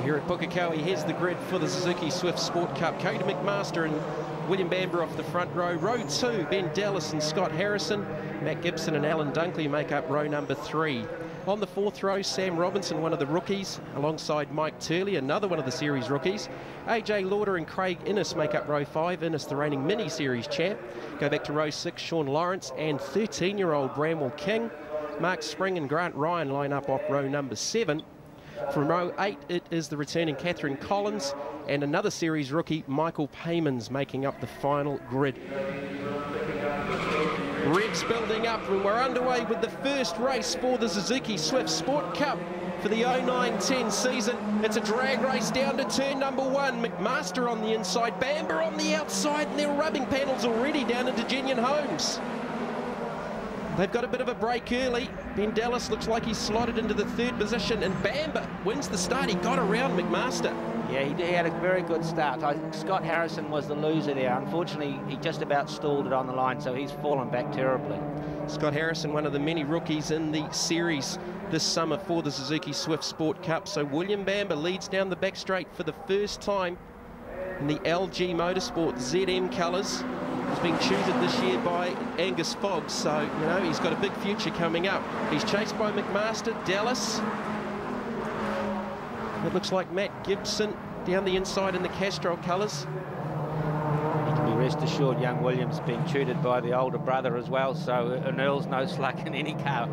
Here at Pukekohe, here's the grid for the Suzuki Swift Sport Cup. Cody McMaster and William Bamber off the front row. Row 2, Ben Dallas and Scott Harrison. Matt Gibson and Alan Dunkley make up row number 3. On the 4th row, Sam Robinson, one of the rookies, alongside Mike Turley, another one of the series rookies. AJ Lauder and Craig Innes make up row 5. Innes, the reigning mini-series champ. Go back to row 6, Sean Lawrence and 13-year-old Bramwell King. Mark Spring and Grant Ryan line up off row number 7. From row 8, it is the returning Catherine Collins and another series rookie, Michael Paymans, making up the final grid. Red's building up, and we're underway with the first race for the Suzuki Swift Sport Cup for the 09-10 season. It's a drag race down to turn number 1. McMaster on the inside, Bamber on the outside, and they're rubbing panels already down into Genian Holmes. They've got a bit of a break early. Ben Dallas looks like he's slotted into the 3rd position, and Bamber wins the start. He got around McMaster. Yeah, he had a very good start. I think Scott Harrison was the loser there. Unfortunately, he just about stalled it on the line, so he's fallen back terribly. Scott Harrison, one of the many rookies in the series this summer for the Suzuki Swift Sport Cup. So William Bamber leads down the back straight for the first time in the LG Motorsport ZM colours. He's being tutored this year by Angus Fogg, so, you know, he's got a big future coming up. He's chased by McMaster, Dallas. It looks like Matt Gibson down the inside in the Castrol colours. You can be rest assured young William's being tutored by the older brother as well, so and Earl's no slack in any car.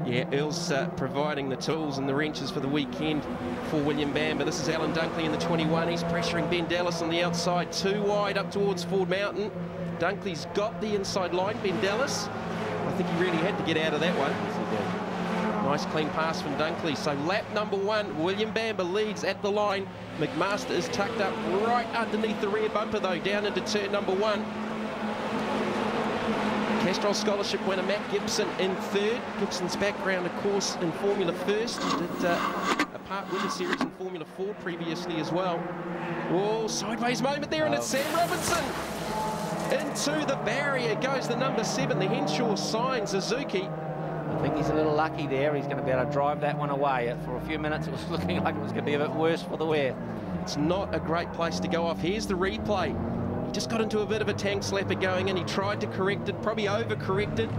Yeah, Earl's providing the tools and the wrenches for the weekend for William Bamber. This is Alan Dunkley in the 21. He's pressuring Ben Dallas on the outside, too wide up towards Ford Mountain. Dunkley's got the inside line, Ben Dallas. I think he really had to get out of that one. Yes, he did. Nice clean pass from Dunkley. So lap number 1, William Bamber leads at the line. McMaster is tucked up right underneath the rear bumper though, down into turn number 1. Castrol Scholarship winner Matt Gibson in 3rd. Gibson's background, of course, in Formula First. He did a part winner series in Formula 4 previously as well. Oh, sideways moment there, and it's Sam Robinson. Into the barrier goes the number 7, the Henshaw sign, Suzuki. I think he's a little lucky there. He's going to be able to drive that one away. For a few minutes, it was looking like it was going to be a bit worse for the wear. It's not a great place to go off. Here's the replay. He just got into a bit of a tank slapper going in. He tried to correct it, probably over-corrected.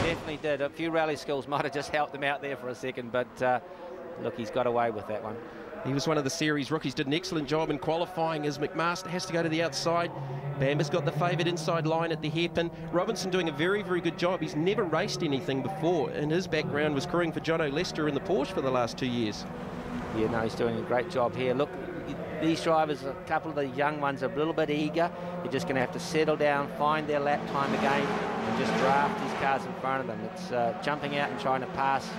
Definitely did. A few rally skills might have just helped him out there for a second, but look, he's got away with that one. He was one of the series rookies, did an excellent job in qualifying as McMaster has to go to the outside. Bamber's got the favoured inside line at the hairpin. Robinson doing a very, very good job. He's never raced anything before, and his background was crewing for Jono Lester in the Porsche for the last 2 years. Yeah, no, he's doing a great job here. Look, these drivers, a couple of the young ones, are a little bit eager. They're just going to have to settle down, find their lap time again, and just draft these cars in front of them. It's jumping out and trying to pass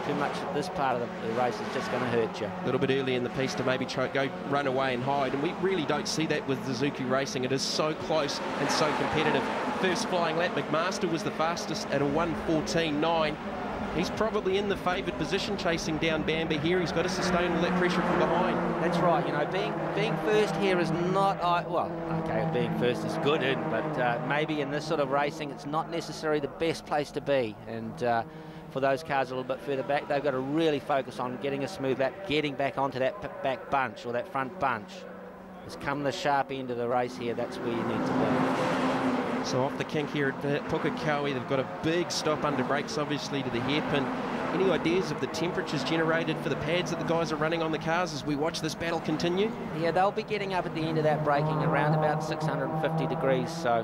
too much at this part of the race is just going to hurt you. A little bit early in the piece to maybe go run away and hide, and we really don't see that with Suzuki racing. It is so close and so competitive. First flying lap, McMaster was the fastest at a 1:14.9. He's probably in the favoured position chasing down Bamber here. He's got to sustain all that pressure from behind. That's right. You know, being first here is not, well, okay, being first is good, but maybe in this sort of racing, it's not necessarily the best place to be. And for those cars a little bit further back, they've got to really focus on getting a smooth lap, getting back onto that back bunch or that front bunch. It's come the sharp end of the race here. That's where you need to be. So off the kink here at Pukekohe, they've got a big stop under brakes, obviously, to the hairpin. Any ideas of the temperatures generated for the pads that the guys are running on the cars as we watch this battle continue? Yeah, they'll be getting up at the end of that braking around about 650 degrees. So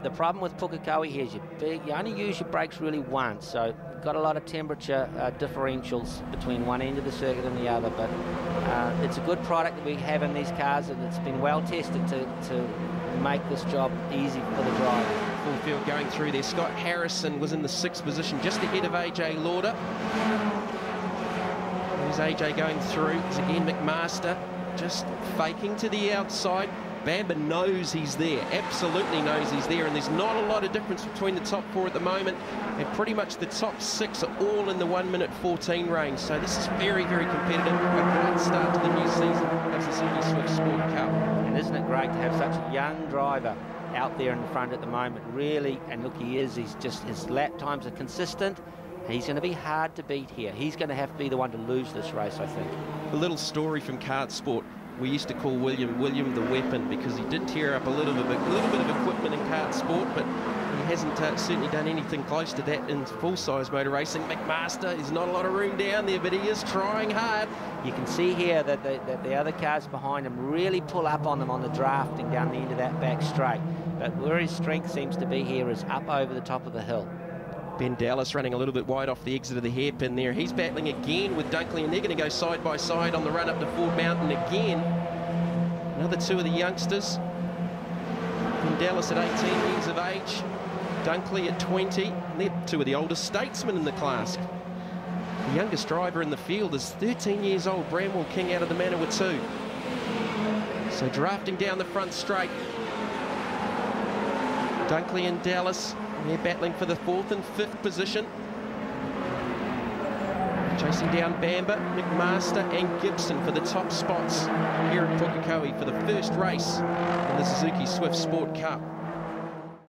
the problem with Pukekohe here is you only use your brakes really once. So you've got a lot of temperature differentials between one end of the circuit and the other. But it's a good product that we have in these cars, and it's been well tested to make this job easy for the driver. Full field going through there. Scott Harrison was in the 6th position, just ahead of AJ Lauder. There's AJ going through. It's again McMaster, just faking to the outside. Bamber knows he's there, absolutely knows he's there, and there's not a lot of difference between the top 4 at the moment, and pretty much the top 6 are all in the 1:14 range. So this is very, very competitive. A great start to the new season of the Suzuki Swift Sport Cup. And isn't it great to have such a young driver out there in the front at the moment, really? And look, he's just, his lap times are consistent, He's going to be hard to beat here. He's going to have to be the one to lose this race, I think. A little story from kart sport. We used to call William the weapon because he did tear up a little bit of equipment in kart sport, but he hasn't certainly done anything close to that in full-size motor racing. McMaster, there's not a lot of room down there, but he is trying hard. You can see here that the other cars behind him really pull up on them on the drafting down the end of that back straight. But where his strength seems to be here is up over the top of the hill. Ben Dallas running a little bit wide off the exit of the hairpin there. He's battling again with Dunkley, and they're going to go side by side on the run up to Ford Mountain again. Another two of the youngsters. Ben Dallas at 18 years of age, Dunkley at 20. And they're two of the oldest statesmen in the class. The youngest driver in the field is 13 years old, Bramwell King out of the Manawatu. So drafting down the front straight. Dunkley and Dallas. They're battling for the 4th and 5th position. Chasing down Bamber, McMaster and Gibson for the top spots here at Pukekohe for the first race in the Suzuki Swift Sport Cup.